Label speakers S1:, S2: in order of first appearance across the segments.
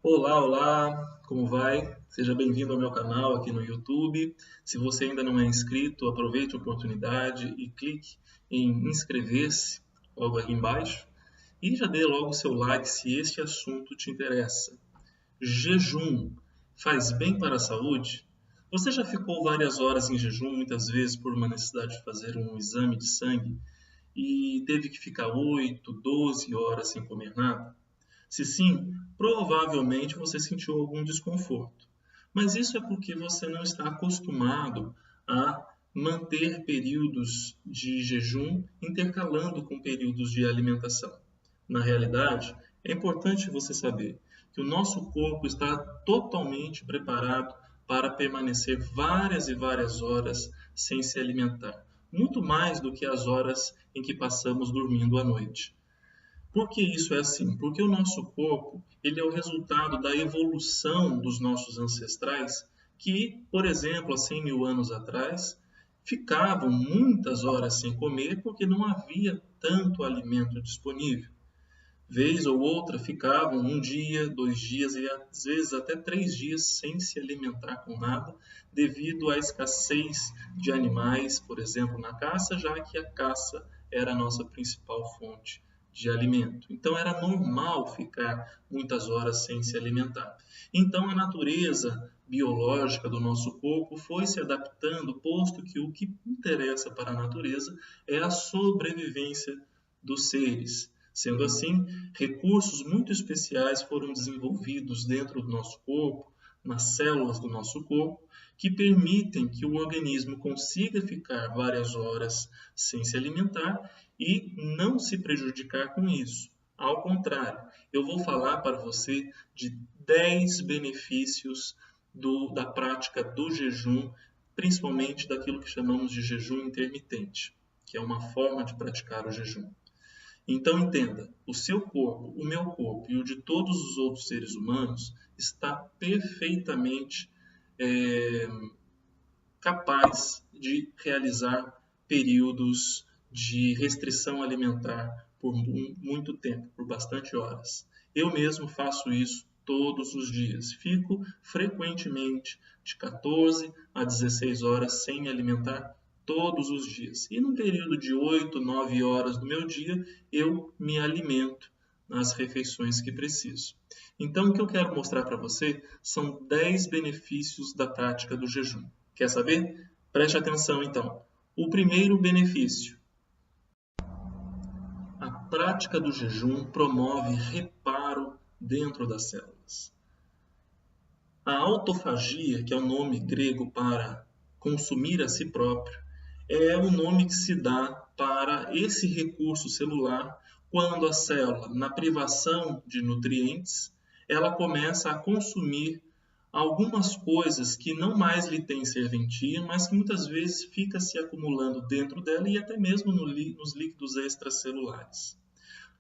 S1: Olá, olá, como vai? Seja bem-vindo ao meu canal aqui no YouTube. Se você ainda não é inscrito, aproveite a oportunidade e clique em inscrever-se logo aqui embaixo e já dê logo o seu like se este assunto te interessa. Jejum faz bem para a saúde? Você já ficou várias horas em jejum, muitas vezes por uma necessidade de fazer um exame de sangue e teve que ficar 8, 12 horas sem comer nada? Se sim, provavelmente você sentiu algum desconforto. Mas isso é porque você não está acostumado a manter períodos de jejum intercalando com períodos de alimentação. Na realidade, é importante você saber que o nosso corpo está totalmente preparado para permanecer várias e várias horas sem se alimentar, muito mais do que as horas em que passamos dormindo à noite. Por que isso é assim? Porque o nosso corpo, ele é o resultado da evolução dos nossos ancestrais que, por exemplo, há 100 mil anos atrás, ficavam muitas horas sem comer porque não havia tanto alimento disponível. Vez ou outra ficavam um dia, 2 dias e às vezes até 3 dias sem se alimentar com nada, devido à escassez de animais, por exemplo, na caça, já que a caça era a nossa principal fonte de alimento. Então era normal ficar muitas horas sem se alimentar. Então a natureza biológica do nosso corpo foi se adaptando, posto que o que interessa para a natureza é a sobrevivência dos seres. Sendo assim, recursos muito especiais foram desenvolvidos dentro do nosso corpo, nas células do nosso corpo, que permitem que o organismo consiga ficar várias horas sem se alimentar e não se prejudicar com isso. Ao contrário, eu vou falar para você de 10 benefícios da prática do jejum, principalmente daquilo que chamamos de jejum intermitente, que é uma forma de praticar o jejum. Então entenda, o seu corpo, o meu corpo e o de todos os outros seres humanos está perfeitamente é, capaz de realizar períodos de restrição alimentar por muito tempo, por bastante horas. Eu mesmo faço isso todos os dias. Fico frequentemente de 14 a 16 horas sem me alimentar todos os dias. E num período de 8, 9 horas do meu dia, eu me alimento nas refeições que preciso. Então, o que eu quero mostrar para você são 10 benefícios da prática do jejum. Quer saber? Preste atenção então. O primeiro benefício: a prática do jejum promove reparo dentro das células. A autofagia, que é o nome grego para consumir a si próprio, é o nome que se dá para esse recurso celular quando a célula, na privação de nutrientes, ela começa a consumir algumas coisas que não mais lhe têm serventia, mas que muitas vezes fica se acumulando dentro dela e até mesmo nos líquidos extracelulares.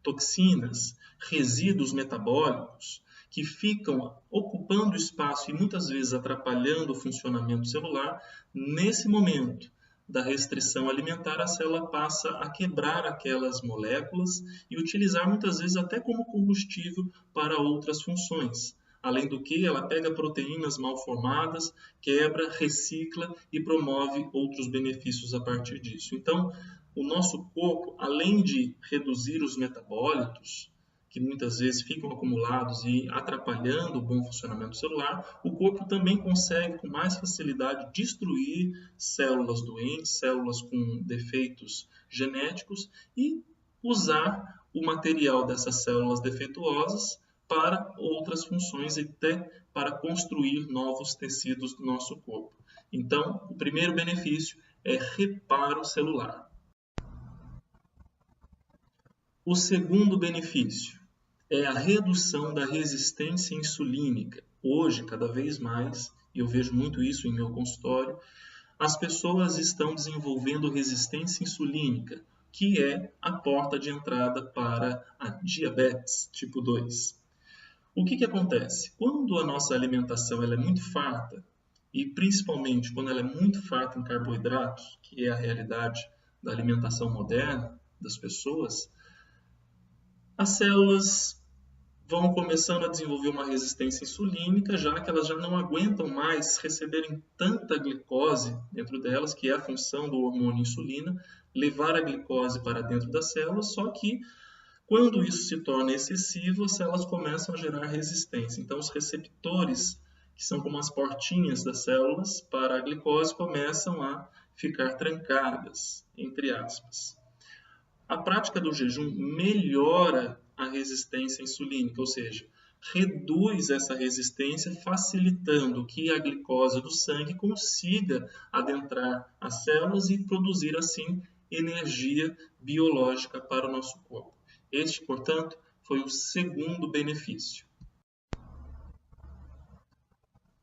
S1: Toxinas, resíduos metabólicos que ficam ocupando espaço e muitas vezes atrapalhando o funcionamento celular, nesse momento da restrição alimentar, a célula passa a quebrar aquelas moléculas e utilizar muitas vezes até como combustível para outras funções. Além do que, ela pega proteínas mal formadas, quebra, recicla e promove outros benefícios a partir disso. Então, o nosso corpo, além de reduzir os metabólitos, que muitas vezes ficam acumulados e atrapalhando o bom funcionamento celular, o corpo também consegue com mais facilidade destruir células doentes, células com defeitos genéticos e usar o material dessas células defeituosas para outras funções e até para construir novos tecidos do nosso corpo. Então, o primeiro benefício é reparo celular. O segundo benefício é a redução da resistência insulínica. Hoje, cada vez mais, e eu vejo muito isso em meu consultório, as pessoas estão desenvolvendo resistência insulínica, que é a porta de entrada para a diabetes tipo 2. O que acontece? Quando a nossa alimentação ela é muito farta, e principalmente quando ela é muito farta em carboidratos, que é a realidade da alimentação moderna das pessoas, as células vão começando a desenvolver uma resistência insulínica, já que elas já não aguentam mais receberem tanta glicose dentro delas, que é a função do hormônio insulina, levar a glicose para dentro das células, só que quando isso se torna excessivo, as células começam a gerar resistência. Então, os receptores, que são como as portinhas das células para a glicose, começam a ficar trancadas, entre aspas. A prática do jejum melhora a resistência insulínica, ou seja, reduz essa resistência, facilitando que a glicose do sangue consiga adentrar as células e produzir, assim, energia biológica para o nosso corpo. Este, portanto, foi o segundo benefício.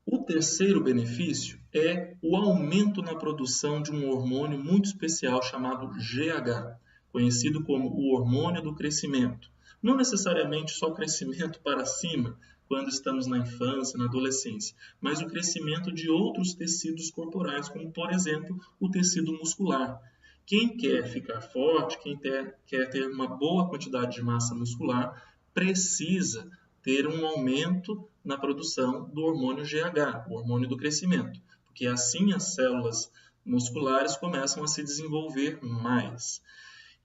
S1: O terceiro benefício é o aumento na produção de um hormônio muito especial chamado GH, conhecido como o hormônio do crescimento. Não necessariamente só crescimento para cima, quando estamos na infância, na adolescência, mas o crescimento de outros tecidos corporais, como, por exemplo, o tecido muscular. Quem quer ficar forte, quem quer ter uma boa quantidade de massa muscular, precisa ter um aumento na produção do hormônio GH, o hormônio do crescimento, porque assim as células musculares começam a se desenvolver mais.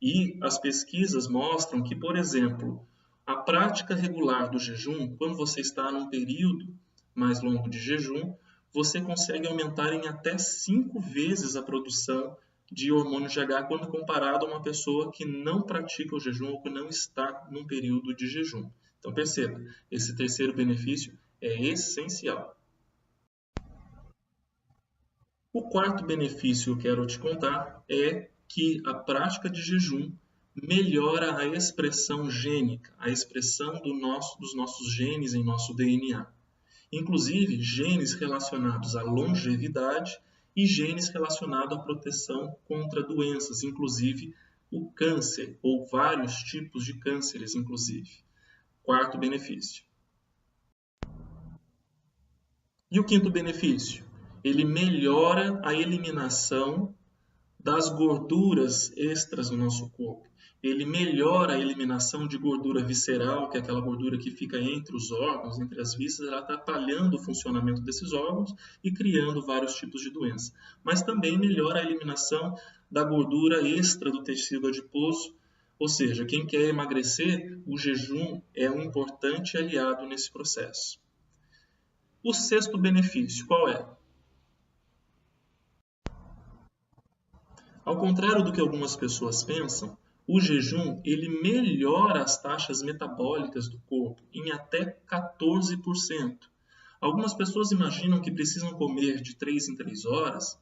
S1: E as pesquisas mostram que, por exemplo, a prática regular do jejum, quando você está num período mais longo de jejum, você consegue aumentar em até 5 vezes a produção de hormônio GH quando comparado a uma pessoa que não pratica o jejum ou que não está num período de jejum. Então perceba, esse terceiro benefício é essencial. O quarto benefício que eu quero te contar é que a prática de jejum melhora a expressão gênica, a expressão dos nossos genes em nosso DNA. Inclusive, genes relacionados à longevidade e genes relacionados à proteção contra doenças, inclusive o câncer, ou vários tipos de cânceres, inclusive. Quarto benefício. E o quinto benefício? Ele melhora a eliminação das gorduras extras no nosso corpo. Ele melhora a eliminação de gordura visceral, que é aquela gordura que fica entre os órgãos, entre as vísceras, ela está atrapalhando o funcionamento desses órgãos e criando vários tipos de doença. Mas também melhora a eliminação da gordura extra do tecido adiposo, ou seja, quem quer emagrecer, o jejum é um importante aliado nesse processo. O sexto benefício, qual é? Ao contrário do que algumas pessoas pensam, o jejum ele melhora as taxas metabólicas do corpo em até 14%. Algumas pessoas imaginam que precisam comer de 3 em 3 horas,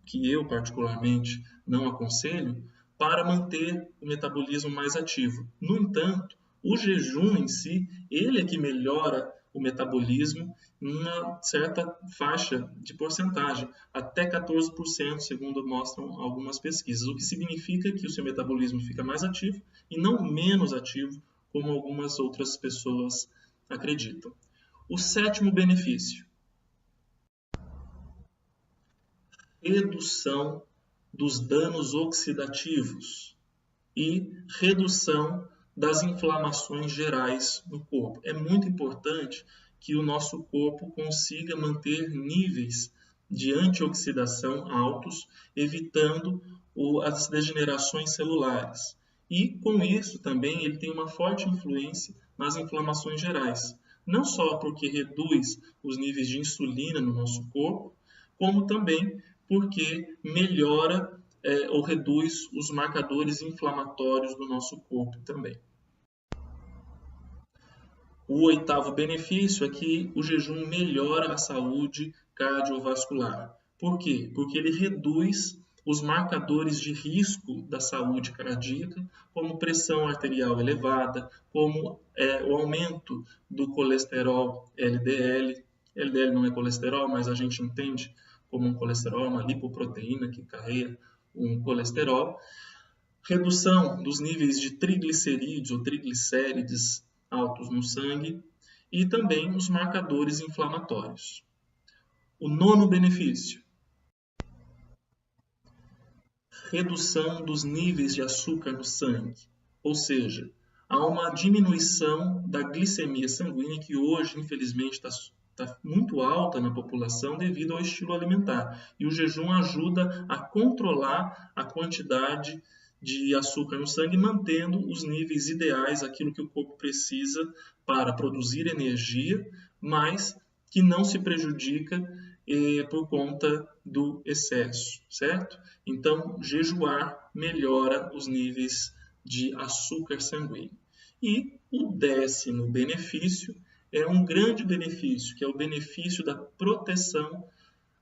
S1: que eu particularmente não aconselho, para manter o metabolismo mais ativo. No entanto, o jejum em si, ele é que melhora o metabolismo em uma certa faixa de porcentagem, até 14%, segundo mostram algumas pesquisas, o que significa que o seu metabolismo fica mais ativo e não menos ativo, como algumas outras pessoas acreditam. O sétimo benefício: redução dos danos oxidativos e redução das inflamações gerais no corpo. É muito importante que o nosso corpo consiga manter níveis de antioxidação altos, evitando as degenerações celulares. E com isso também ele tem uma forte influência nas inflamações gerais. Não só porque reduz os níveis de insulina no nosso corpo, como também porque melhora ou reduz os marcadores inflamatórios do nosso corpo também. O oitavo benefício é que o jejum melhora a saúde cardiovascular. Por quê? Porque ele reduz os marcadores de risco da saúde cardíaca, como pressão arterial elevada, como o aumento do colesterol LDL. LDL não é colesterol, mas a gente entende como um colesterol, uma lipoproteína que carrega um colesterol. Redução dos níveis de triglicerídeos ou triglicérides altos no sangue e também os marcadores inflamatórios. O nono benefício: redução dos níveis de açúcar no sangue, ou seja, há uma diminuição da glicemia sanguínea que hoje, infelizmente, está muito alta na população devido ao estilo alimentar. E o jejum ajuda a controlar a quantidade de açúcar no sangue, mantendo os níveis ideais, aquilo que o corpo precisa para produzir energia, mas que não se prejudica por conta do excesso, certo? Então, jejuar melhora os níveis de açúcar sanguíneo. E o 10º benefício é um grande benefício, que é o benefício da proteção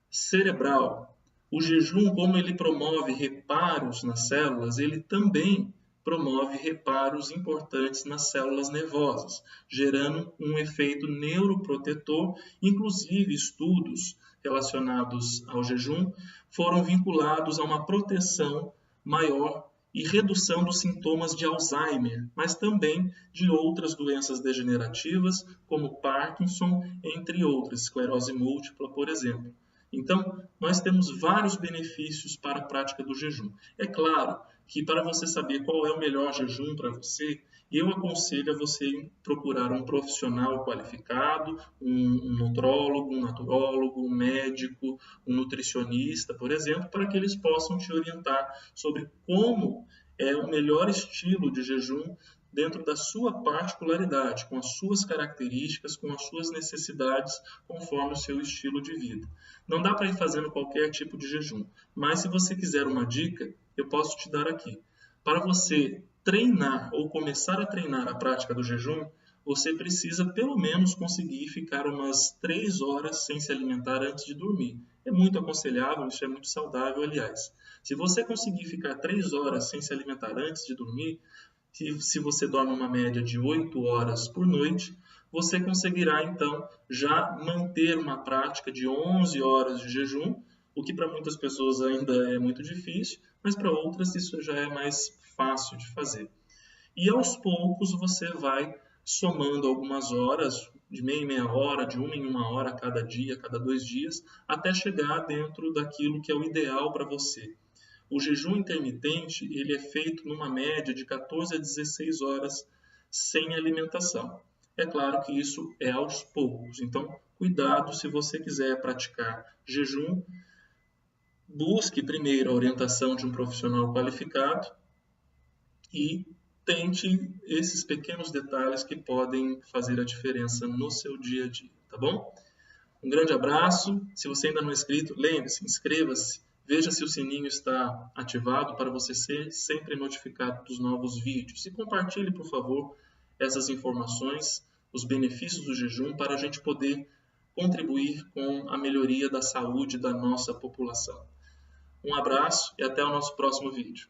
S1: cerebral. O jejum, como ele promove reparos nas células, ele também promove reparos importantes nas células nervosas, gerando um efeito neuroprotetor. Inclusive, estudos relacionados ao jejum foram vinculados a uma proteção maior e redução dos sintomas de Alzheimer, mas também de outras doenças degenerativas, como Parkinson, entre outras, esclerose múltipla, por exemplo. Então, nós temos vários benefícios para a prática do jejum. É claro que para você saber qual é o melhor jejum para você, eu aconselho a você procurar um profissional qualificado, um nutrólogo, um naturólogo, um médico, um nutricionista, por exemplo, para que eles possam te orientar sobre como é o melhor estilo de jejum dentro da sua particularidade, com as suas características, com as suas necessidades, conforme o seu estilo de vida. Não dá para ir fazendo qualquer tipo de jejum, mas se você quiser uma dica, eu posso te dar aqui. Para você treinar ou começar a treinar a prática do jejum, você precisa pelo menos conseguir ficar umas 3 horas sem se alimentar antes de dormir. É muito aconselhável, isso é muito saudável, aliás. Se você conseguir ficar 3 horas sem se alimentar antes de dormir, se você dorme uma média de 8 horas por noite, você conseguirá então já manter uma prática de 11 horas de jejum, o que para muitas pessoas ainda é muito difícil, mas para outras isso já é mais fácil de fazer. E aos poucos você vai somando algumas horas, de meia em meia hora, de uma em uma hora cada dia, cada 2 dias, até chegar dentro daquilo que é o ideal para você. O jejum intermitente ele é feito numa média de 14 a 16 horas sem alimentação. É claro que isso é aos poucos, então cuidado se você quiser praticar jejum, busque primeiro a orientação de um profissional qualificado e tente esses pequenos detalhes que podem fazer a diferença no seu dia a dia, tá bom? Um grande abraço, se você ainda não é inscrito, lembre-se, inscreva-se. Veja se o sininho está ativado para você ser sempre notificado dos novos vídeos. E compartilhe, por favor, essas informações, os benefícios do jejum, para a gente poder contribuir com a melhoria da saúde da nossa população. Um abraço e até o nosso próximo vídeo.